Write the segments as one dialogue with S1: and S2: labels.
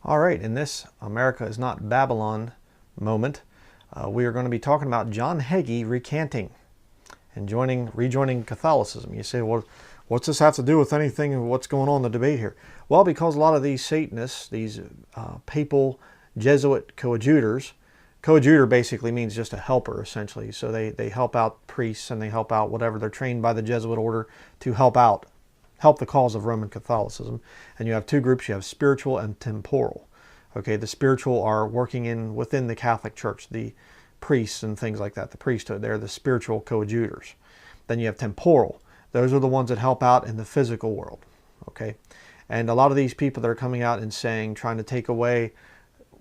S1: All right, in this America is Not Babylon moment, we are going to be talking about John Hagee recanting and rejoining Catholicism. You say, well, what's this have to do with anything and what's going on in the debate here? Well, because a lot of these Satanists, these papal Jesuit coadjutors, coadjutor basically means just a helper, essentially. So they help out priests and they help out whatever. They're trained by the Jesuit order to help the cause of Roman Catholicism. And you have two groups. You have spiritual and temporal. Okay, the spiritual are working within the Catholic Church, the priests and things like that, the priesthood. They're the spiritual coadjutors. Then you have temporal. Those are the ones that help out in the physical world. Okay, and a lot of these people that are coming out and saying, trying to take away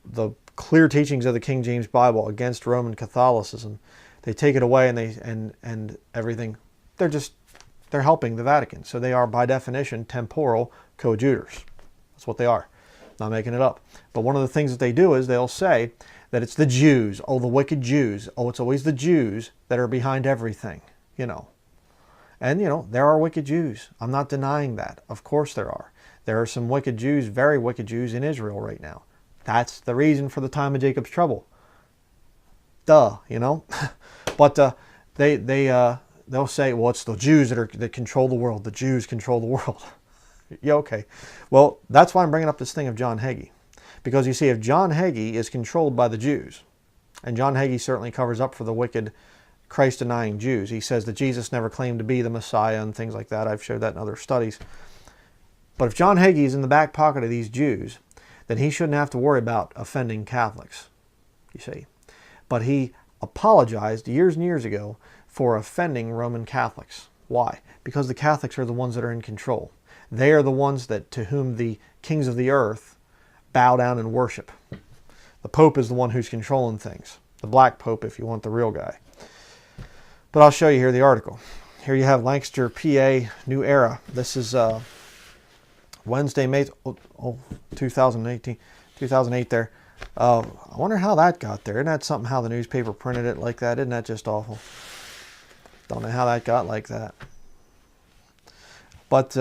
S1: the clear teachings of the King James Bible against Roman Catholicism, they take it away and everything. They're helping the Vatican. So they are, by definition, temporal coadjutors. That's what they are. Not making it up. But one of the things that they do is they'll say that it's the Jews. Oh, the wicked Jews. Oh, it's always the Jews that are behind everything, you know. And, you know, there are wicked Jews. I'm not denying that. Of course there are. There are some wicked Jews, very wicked Jews in Israel right now. That's the reason for the time of Jacob's trouble. Duh, you know. But they'll say, well, it's the Jews that control the world. The Jews control the world. Yeah, okay. Well, that's why I'm bringing up this thing of John Hagee. Because you see, if John Hagee is controlled by the Jews, and John Hagee certainly covers up for the wicked Christ-denying Jews. He says that Jesus never claimed to be the Messiah and things like that. I've showed that in other studies. But if John Hagee is in the back pocket of these Jews, then he shouldn't have to worry about offending Catholics, you see. But he apologized years and years ago for offending Roman Catholics. Why? Because the Catholics are the ones that are in control. They are the ones to whom the kings of the earth bow down and worship. The Pope is the one who's controlling things. The Black Pope, if you want the real guy. But I'll show you here the article. Here you have Lancaster, PA, New Era. This is Wednesday, May 2008 there. I wonder how that got there. Isn't that something how the newspaper printed it like that? Isn't that just awful? Don't know how that got like that. But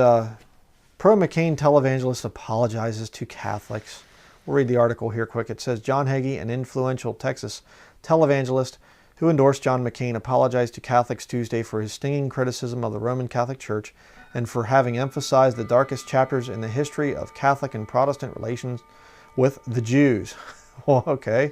S1: pro-McCain televangelist apologizes to Catholics. We'll read the article here quick. It says, John Hagee, an influential Texas televangelist who endorsed John McCain, apologized to Catholics Tuesday for his stinging criticism of the Roman Catholic Church and for having emphasized the darkest chapters in the history of Catholic and Protestant relations with the Jews. Well, okay.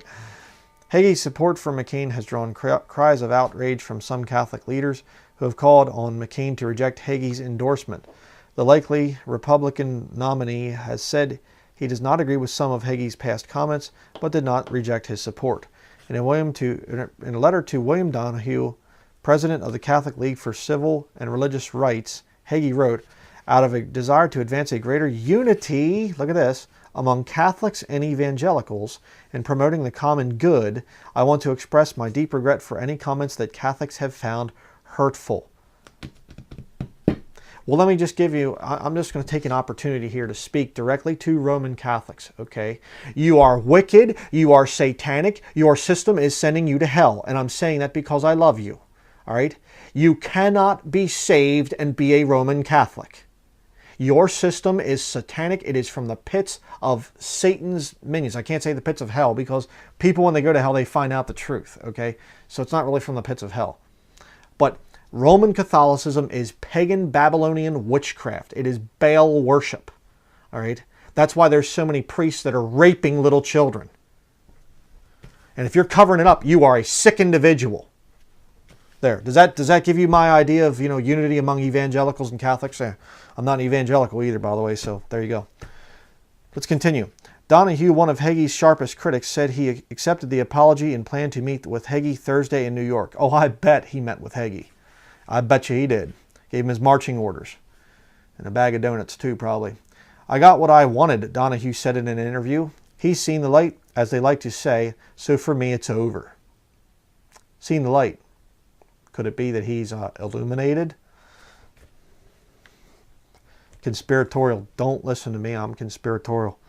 S1: Hagee's support for McCain has drawn cries of outrage from some Catholic leaders who have called on McCain to reject Hagee's endorsement. The likely Republican nominee has said he does not agree with some of Hagee's past comments, but did not reject his support. In a letter to William Donahue, president of the Catholic League for Civil and Religious Rights, Hagee wrote, out of a desire to advance a greater unity, look at this, among Catholics and evangelicals and promoting the common good, I want to express my deep regret for any comments that Catholics have found hurtful. Well, let me just give you, I'm just going to take an opportunity here to speak directly to Roman Catholics, okay? You are wicked, you are satanic, your system is sending you to hell, and I'm saying that because I love you, all right? You cannot be saved and be a Roman Catholic. Your system is satanic. It is from the pits of Satan's minions. I can't say the pits of hell because people, when they go to hell, they find out the truth, okay? So it's not really from the pits of hell. But Roman Catholicism is pagan Babylonian witchcraft. It is Baal worship. All right? That's why there's so many priests that are raping little children. And if you're covering it up, you are a sick individual. There. Does that give you my idea of, you know, unity among evangelicals and Catholics? I'm not an evangelical either, by the way, so there you go. Let's continue. Donahue, one of Hagee's sharpest critics, said he accepted the apology and planned to meet with Hagee Thursday in New York. Oh, I bet he met with Hagee. I bet you he did. Gave him his marching orders. And a bag of donuts too, probably. I got what I wanted, Donahue said in an interview. He's seen the light, as they like to say, so for me it's over. Seen the light. Could it be that he's illuminated? Conspiratorial. Don't listen to me, I'm conspiratorial.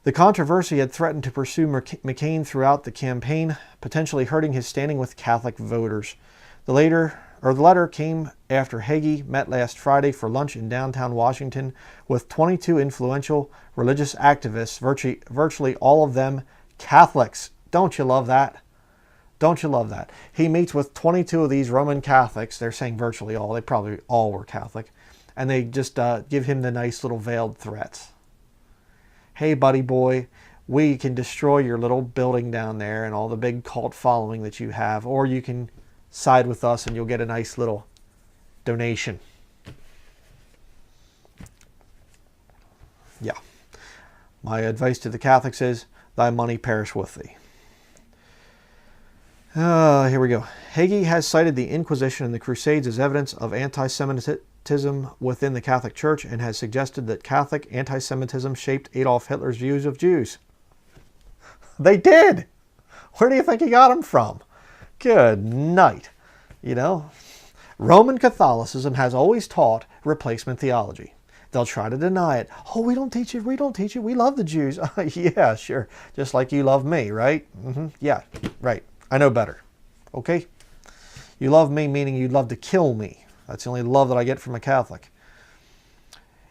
S1: The controversy had threatened to pursue McCain throughout the campaign, potentially hurting his standing with Catholic voters. The letter came after Hagee met last Friday for lunch in downtown Washington with 22 influential religious activists, virtually all of them Catholics. Don't you love that? Don't you love that? He meets with 22 of these Roman Catholics. They're saying virtually all. They probably all were Catholic. And they just give him the nice little veiled threats. Hey, buddy boy, we can destroy your little building down there and all the big cult following that you have. Or you can side with us and you'll get a nice little donation. Yeah. My advice to the Catholics is, thy money perish with thee. Here we go. Hagee has cited the Inquisition and the Crusades as evidence of anti-Semitism within the Catholic Church and has suggested that Catholic anti-Semitism shaped Adolf Hitler's views of Jews. They did! Where do you think he got them from? Good night. You know, Roman Catholicism has always taught replacement theology. They'll try to deny it. Oh, we don't teach it. We don't teach it. We love the Jews. Yeah, sure. Just like you love me, right? Yeah, right. I know better. Okay? You love me, meaning you'd love to kill me. That's the only love that I get from a Catholic.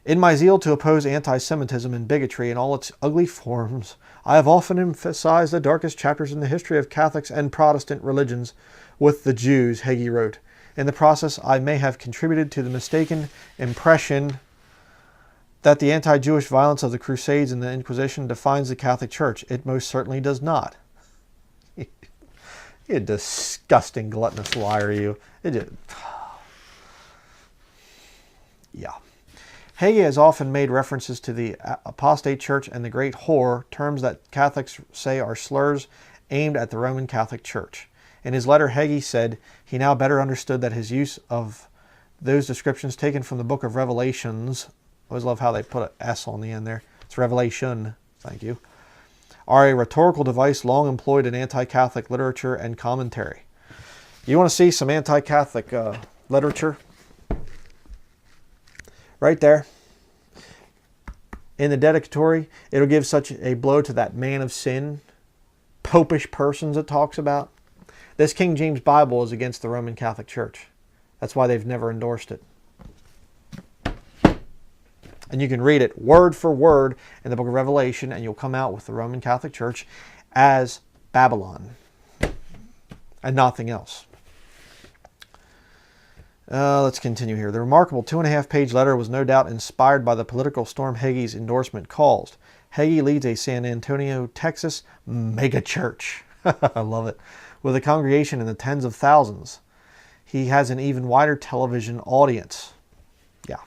S1: In my zeal to oppose anti-Semitism and bigotry in all its ugly forms, I have often emphasized the darkest chapters in the history of Catholics and Protestant religions with the Jews, Hagee wrote. In the process, I may have contributed to the mistaken impression that the anti-Jewish violence of the Crusades and the Inquisition defines the Catholic Church. It most certainly does not. You disgusting, gluttonous liar, you. Yeah. Hagee has often made references to the apostate church and the great whore, terms that Catholics say are slurs aimed at the Roman Catholic Church. In his letter, Hagee said he now better understood that his use of those descriptions taken from the book of Revelations, I always love how they put an S on the end there. It's Revelation, thank you, are a rhetorical device long employed in anti-Catholic literature and commentary. You want to see some anti-Catholic literature? Right there. In the dedicatory, it'll give such a blow to that man of sin, popish persons it talks about. This King James Bible is against the Roman Catholic Church. That's why they've never endorsed it. And you can read it word for word in the book of Revelation, and you'll come out with the Roman Catholic Church as Babylon and nothing else. Let's continue here. The remarkable 2.5-page letter was no doubt inspired by the political storm Hagee's endorsement caused. Hagee leads a San Antonio, Texas megachurch. I love it. With a congregation in the tens of thousands. He has an even wider television audience. Yeah.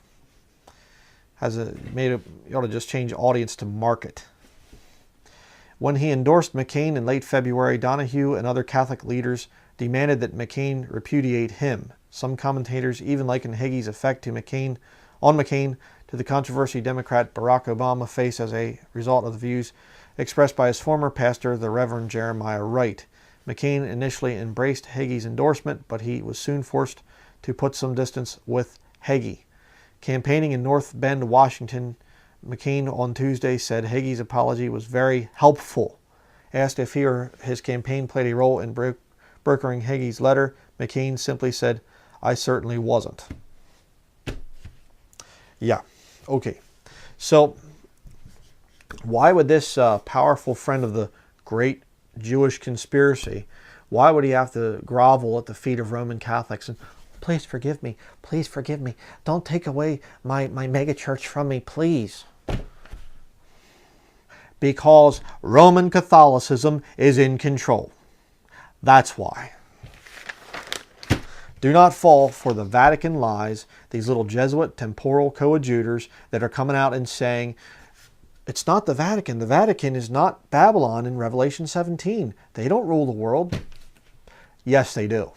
S1: You ought to just change audience to market. When he endorsed McCain in late February, Donahue and other Catholic leaders demanded that McCain repudiate him. Some commentators even liken Hagee's effect on McCain to the controversy Democrat Barack Obama faced as a result of the views expressed by his former pastor, the Reverend Jeremiah Wright. McCain initially embraced Hagee's endorsement, but he was soon forced to put some distance with Hagee. Campaigning in North Bend, Washington, McCain on Tuesday said Hagee's apology was very helpful. Asked if he or his campaign played a role in brokering Hagee's letter, McCain simply said, "I certainly wasn't." Yeah, okay. So, why would this powerful friend of the great Jewish conspiracy, why would he have to grovel at the feet of Roman Catholics and, please forgive me, don't take away my megachurch from me, please? Because Roman Catholicism is in control. That's why. Do not fall for the Vatican lies, these little Jesuit temporal coadjutors that are coming out and saying, it's not the Vatican. The Vatican is not Babylon in Revelation 17. They don't rule the world. Yes, they do.